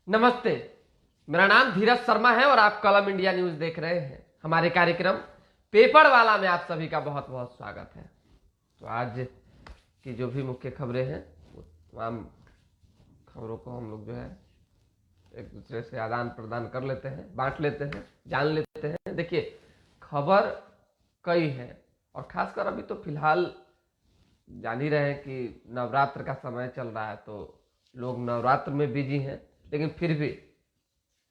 नमस्ते। मेरा नाम धीरज शर्मा है और आप कलम इंडिया न्यूज देख रहे हैं। हमारे कार्यक्रम पेपर वाला में आप सभी का बहुत बहुत स्वागत है। तो आज की जो भी मुख्य खबरें हैं वो तमाम खबरों को हम लोग जो है एक दूसरे से आदान प्रदान कर लेते हैं, बांट लेते हैं, जान लेते हैं। देखिए, खबर कई है और खासकर अभी तो फिलहाल जान ही रहे हैं कि नवरात्र का समय चल रहा है, तो लोग नवरात्र में बिजी हैं। लेकिन फिर भी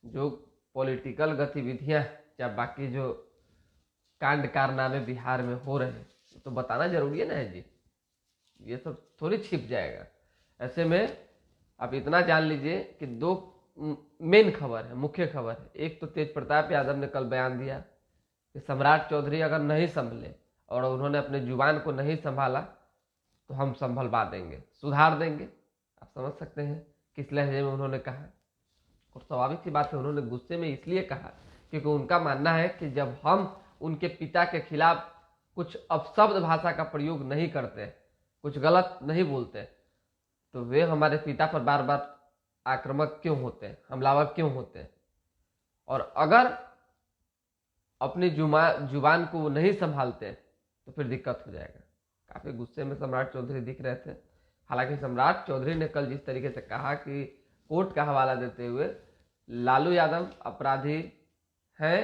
जो पॉलिटिकल गतिविधियां या बाकी जो कांड कारनामे बिहार में हो रहे हैं तो बताना जरूरी है ना जी। ये सब थोड़ी छिप जाएगा। ऐसे में आप इतना जान लीजिए कि दो मेन खबर है, मुख्य खबर है। एक तो तेज प्रताप यादव ने कल बयान दिया कि सम्राट चौधरी अगर नहीं संभले और उन्होंने अपने जुबान को नहीं संभाला तो हम संभलवा देंगे, सुधार देंगे। आप समझ सकते हैं किस लहजे में उन्होंने कहा। और स्वाभाविक सी बात है, उन्होंने गुस्से में इसलिए कहा क्योंकि उनका मानना है कि जब हम उनके पिता के खिलाफ कुछ अपशब्द भाषा का प्रयोग नहीं करते, कुछ गलत नहीं बोलते, तो वे हमारे पिता पर बार बार आक्रामक क्यों होते हैं, हमलावर क्यों होते हैं। और अगर अपनी जुबान को नहीं संभालते तो फिर दिक्कत हो जाएगा। काफी गुस्से में सम्राट चौधरी दिख रहे थे। हालांकि सम्राट चौधरी ने कल जिस तरीके से कहा कि कोर्ट का हवाला देते हुए लालू यादव अपराधी हैं,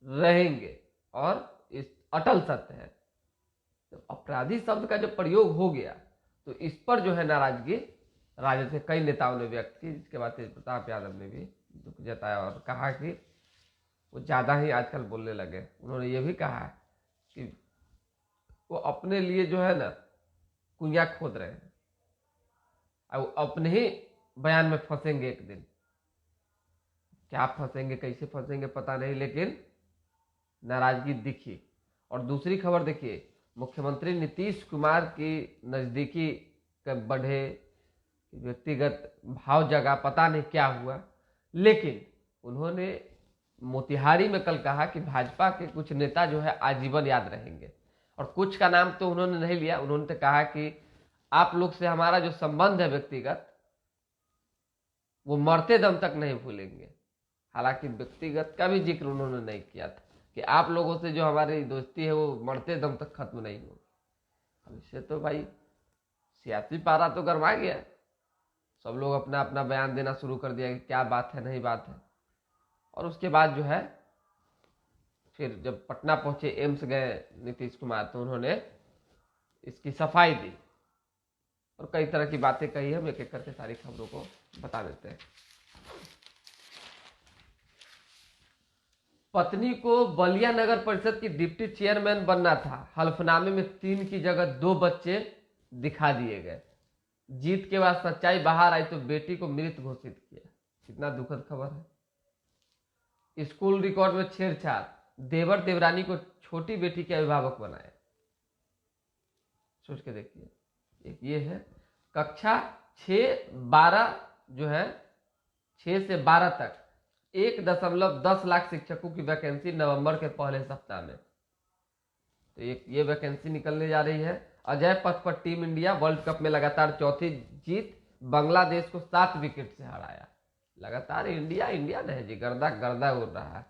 रहेंगे और इस अटल सत्य है, तो अपराधी शब्द का जो प्रयोग हो गया तो इस पर जो है नाराजगी राजद के कई नेताओं ने व्यक्त की, जिसके बाद तेज प्रताप यादव ने भी दुख जताया और कहा कि वो ज़्यादा ही आजकल बोलने लगे। उन्होंने ये भी कहा कि वो अपने लिए जो है ना कुइयां खोद रहे हैं और अपने ही बयान में फंसेंगे एक दिन। क्या फंसेंगे, कैसे फंसेंगे पता नहीं, लेकिन नाराजगी दिखी। और दूसरी खबर देखिए, मुख्यमंत्री नीतीश कुमार की नजदीकी के बढ़े, व्यक्तिगत भाव जगा, पता नहीं क्या हुआ, लेकिन उन्होंने मोतिहारी में कल कहा कि भाजपा के कुछ नेता जो है आजीवन याद रहेंगे। और कुछ का नाम तो उन्होंने नहीं लिया, उन्होंने तो कहा कि आप लोग से हमारा जो संबंध है व्यक्तिगत, वो मरते दम तक नहीं भूलेंगे। हालांकि व्यक्तिगत का भी जिक्र उन्होंने नहीं किया था कि आप लोगों से जो हमारी दोस्ती है वो मरते दम तक खत्म नहीं होगी। अब इससे तो भाई सियासी पारा तो गरमा गया। सब लोग अपना अपना बयान देना शुरू कर दिया कि क्या बात है, नहीं बात है। और उसके बाद जो है फिर जब पटना पहुंचे, एम्स गए नीतीश कुमार, तो उन्होंने इसकी सफाई दी और कई तरह की बातें कही। हम एक एक करके सारी खबरों को बता देते हैं। पत्नी को बलिया नगर परिषद की डिप्टी चेयरमैन बनना था। हल्फनामे में 3 की जगह 2 बच्चे दिखा दिए गए। जीत के बाद सच्चाई बाहर आई तो बेटी को मृत घोषित किया। कितना दुखद खबर है। स्कूल रिकॉर्ड में छेड़छाड़, देवर देवरानी को छोटी बेटी के अभिभावक बनाया। सोच के देखिए, एक ये है कक्षा 6-12 जो है 6 से 12 तक 1.10 लाख शिक्षकों की वैकेंसी नवंबर के पहले सप्ताह में। तो ये वैकेंसी निकलने जा रही है। अजय पथ पर टीम इंडिया वर्ल्ड कप में लगातार चौथी जीत, बांग्लादेश को 7 विकेट से हराया। लगातार इंडिया इंडिया नहीं जी, गर्दा गर्दा उड़ रहा है।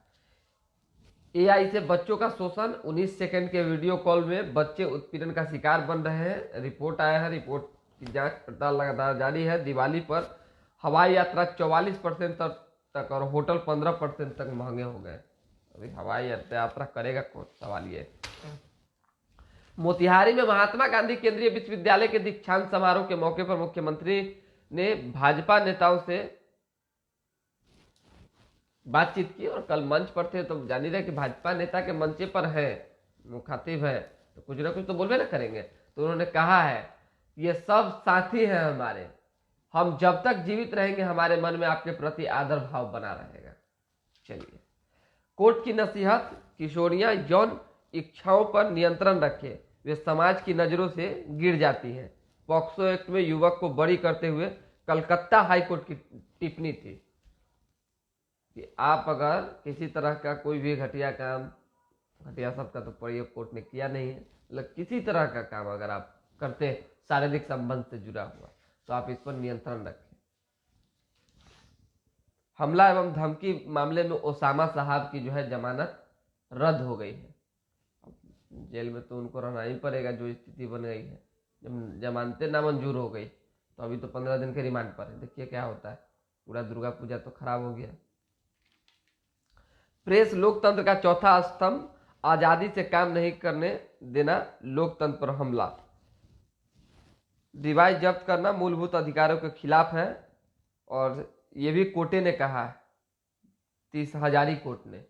एआई से बच्चों का शोषण, 19 सेकंड के वीडियो कॉल में बच्चे उत्पीड़न का शिकार बन रहे हैं। रिपोर्ट आया है, रिपोर्ट की जांच पड़ताल लगातार जारी है। दिवाली पर हवाई यात्रा 44% तक और होटल 15% तक महंगे हो गए। अभी हवाई यात्रा करेगा कौन, सवाल ये। मोतिहारी में महात्मा गांधी केंद्रीय विश्वविद्यालय के दीक्षांत समारोह के मौके पर मुख्यमंत्री ने भाजपा नेताओं से बातचीत की। और कल मंच पर थे तो जान ही रहे कि भाजपा नेता के मंचे पर है, मुखातिब है, तो कुछ ना कुछ तो बोलबे ना करेंगे। तो उन्होंने कहा है ये सब साथी हैं हमारे, हम जब तक जीवित रहेंगे हमारे मन में आपके प्रति आदर भाव बना रहेगा। चलिए, कोर्ट की नसीहत, किशोरियां यौन इच्छाओं पर नियंत्रण रखें, वे समाज की नजरों से गिर जाती हैं। पॉक्सो एक्ट में युवक को बरी करते हुए कलकत्ता हाईकोर्ट की टिप्पणी थी कि आप अगर किसी तरह का कोई भी घटिया काम, घटिया शब्द का तो प्रयोग कोर्ट ने किया नहीं है, मतलब किसी तरह का काम अगर आप करते हैं शारीरिक संबंध से जुड़ा हुआ, तो आप इस पर नियंत्रण रखें। हमला एवं धमकी मामले में ओसामा साहब की जो है जमानत रद्द हो गई है। जेल में तो उनको रहना ही पड़ेगा, जो स्थिति बन गई है। जब जमानतें नामंजूर हो गई तो अभी तो 15 दिन के रिमांड पर है, देखिए क्या होता है। पूरा दुर्गा पूजा तो खराब हो गया। प्रेस लोकतंत्र का चौथा स्तंभ, आजादी से काम नहीं करने देना लोकतंत्र पर हमला। डिवाइस जब्त करना मूलभूत अधिकारों के खिलाफ है। और ये भी कोर्टे ने कहा है, 30 हजारी कोर्ट ने,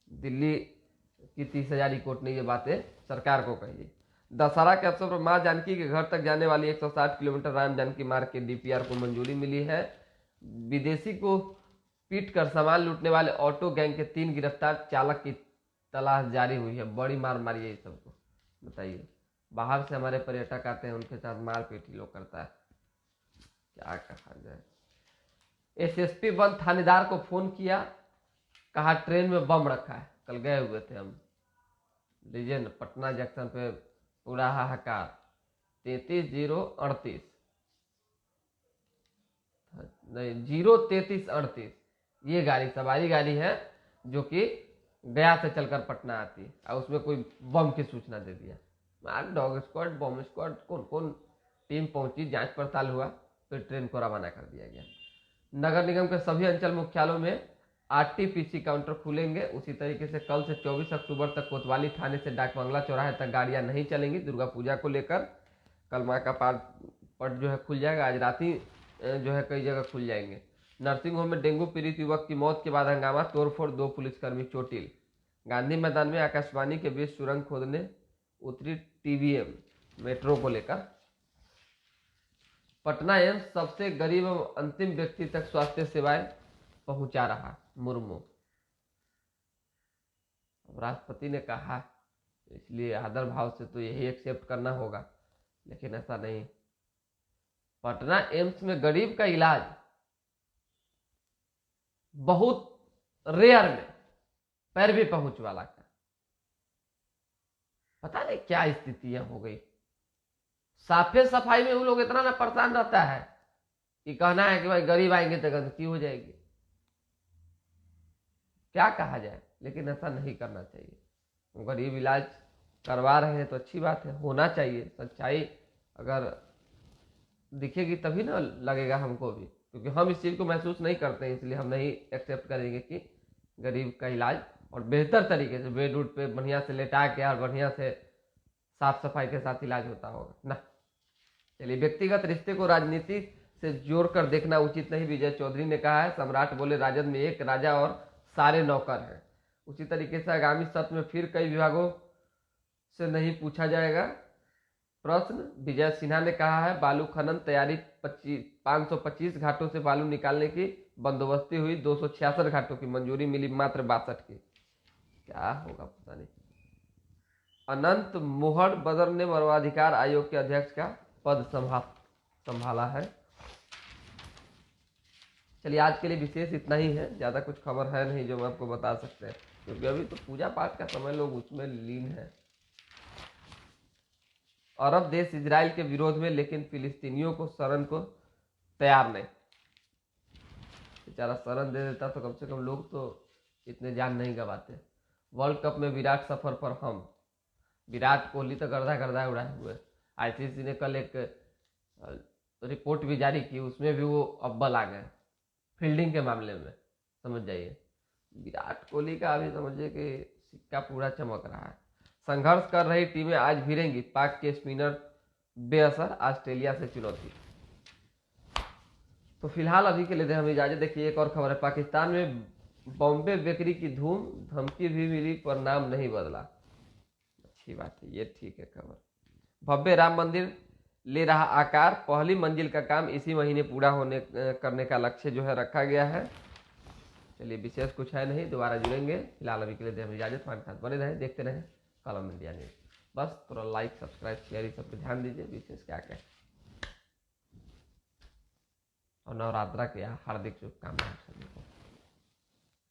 दिल्ली की 30 हजारी कोर्ट ने ये बातें सरकार को कही। दशहरा के अवसर पर मां जानकी के घर तक जाने वाली 160 किलोमीटर राम जानकी मार्ग के डीपीआर को मंजूरी मिली है। विदेशी को पीट कर सामान लूटने वाले ऑटो गैंग के 3 गिरफ्तार, चालक की तलाश जारी हुई है। बड़ी मार मारी है ये सबको, बताइए। बाहर से हमारे पर्यटक आते हैं, उनके साथ मारपीट ही लोग करता है, क्या कहा जाए। एसएसपी 1 थानेदार को फोन किया, कहा ट्रेन में बम रखा है। कल गए हुए थे हम, लीजिए पटना जंक्शन पे पूरा हाहाकार। 33-038 नहीं 03338 ये गाड़ी सवारी गाड़ी है जो कि गया से चलकर पटना आती है, और उसमें कोई बम की सूचना दे दिया। डॉग स्क्वाड, बम स्क्वाड, कौन कौन टीम पहुंची, जांच पड़ताल हुआ, फिर ट्रेन को रवाना कर दिया गया। नगर निगम के सभी अंचल मुख्यालयों में आरटीपीसी काउंटर खुलेंगे। उसी तरीके से कल से 24 अक्टूबर तक कोतवाली थाने से डाक बंगला चौराहे तक गाड़ियां नहीं चलेंगी दुर्गा पूजा को लेकर। कल माँ का पट जो है खुल जाएगा, आज रात ही जो है कई जगह खुल जाएंगे। नर्सिंग होम में डेंगू पीड़ित युवक की मौत के बाद हंगामा, तोड़फोड़, 2 पुलिसकर्मी चोटिल। गांधी मैदान में आकाशवाणी के बीच सुरंग खोदने उतरी टीवीएम, मेट्रो को लेकर। पटना एम्स सबसे गरीब एवं अंतिम व्यक्ति तक स्वास्थ्य सेवाएं पहुंचा रहा, मुर्मू। राष्ट्रपति ने कहा, इसलिए आदर भाव से तो यही एक्सेप्ट करना होगा, लेकिन ऐसा नहीं। पटना एम्स में गरीब का इलाज बहुत रेयर में, पैरवी पहुंच वाला का, पता नहीं क्या स्थितियां हो गई। साफे सफाई में वो लोग इतना ना परेशान रहता है कि कहना है कि भाई गरीब आएंगे तो गंदगी हो जाएगी, क्या कहा जाए। लेकिन ऐसा नहीं करना चाहिए। गरीब इलाज करवा रहे हैं तो अच्छी बात है, होना चाहिए। सच्चाई अगर दिखेगी तभी ना लगेगा हमको भी, क्योंकि हम इस चीज को महसूस नहीं करते हैं, इसलिए हम नहीं एक्सेप्ट करेंगे कि गरीब का इलाज और बेहतर तरीके से बेड उड पे बढ़िया से लेटा के और बढ़िया से साफ सफाई के साथ इलाज होता होगा ना। चलिए, व्यक्तिगत रिश्ते को राजनीति से जोड़कर देखना उचित नहीं, विजय चौधरी ने कहा है। सम्राट बोले, राजद में एक राजा और सारे नौकर हैं। उसी तरीके से आगामी सत्र में फिर कई विभागों से नहीं पूछा जाएगा प्रश्न, विजय सिन्हा ने कहा है। बालू खनन तैयारी 525 घाटों से बालू निकालने की बंदोबस्ती हुई, 266 घाटों की मंजूरी मिली, मात्र 62 की। क्या होगा पता नहीं। अनंत मोहन बदर ने मानवाधिकार आयोग के अध्यक्ष का पद संभाला है। चलिए, आज के लिए विशेष इतना ही है, ज्यादा कुछ खबर है नहीं जो मैं आपको बता सकते हैं, क्योंकि अभी तो पूजा पाठ का समय, लोग उसमें लीन है। अरब देश इजराइल के विरोध में, लेकिन फिलिस्तीनियों को शरण को तैयार नहीं। बेचारा शरण दे देता तो कम से कम लोग तो इतने जान नहीं गंवाते। वर्ल्ड कप में विराट सफर पर हम, विराट कोहली तो गर्दा गर्दा उड़ाए हुए। आईसीसी ने कल एक रिपोर्ट भी जारी की, उसमें भी वो अव्वल आ गए फील्डिंग के मामले में। समझ जाइए, विराट कोहली का अभी समझिए कि सिक्का पूरा चमक रहा है। संघर्ष कर रही टीमें आज भिड़ेंगी, पाक के स्पिनर बेअसर, ऑस्ट्रेलिया से चुनौती। तो फिलहाल अभी के लिए हम इजाजत। देखिए, एक और खबर है, पाकिस्तान में बॉम्बे बेकरी की धूम, धमकी भी मिली पर नाम नहीं बदला। अच्छी बात है, ये ठीक है खबर। भव्य राम मंदिर ले रहा आकार, पहली मंजिल का काम इसी महीने पूरा करने का लक्ष्य जो है रखा गया है। चलिए, विशेष कुछ है नहीं, दोबारा जुड़ेंगे। फिलहाल अभी के लिए हम इजाजत, हमारे साथ बने रहें, देखते रहें कलम इंडिया न्यूज। बस थोड़ा लाइक, सब्सक्राइब, शेयर इस सब पे ध्यान दीजिए। विशेष क्या कहें, और नवरात्रा के हार्दिक शुभकामनाएं सभी को।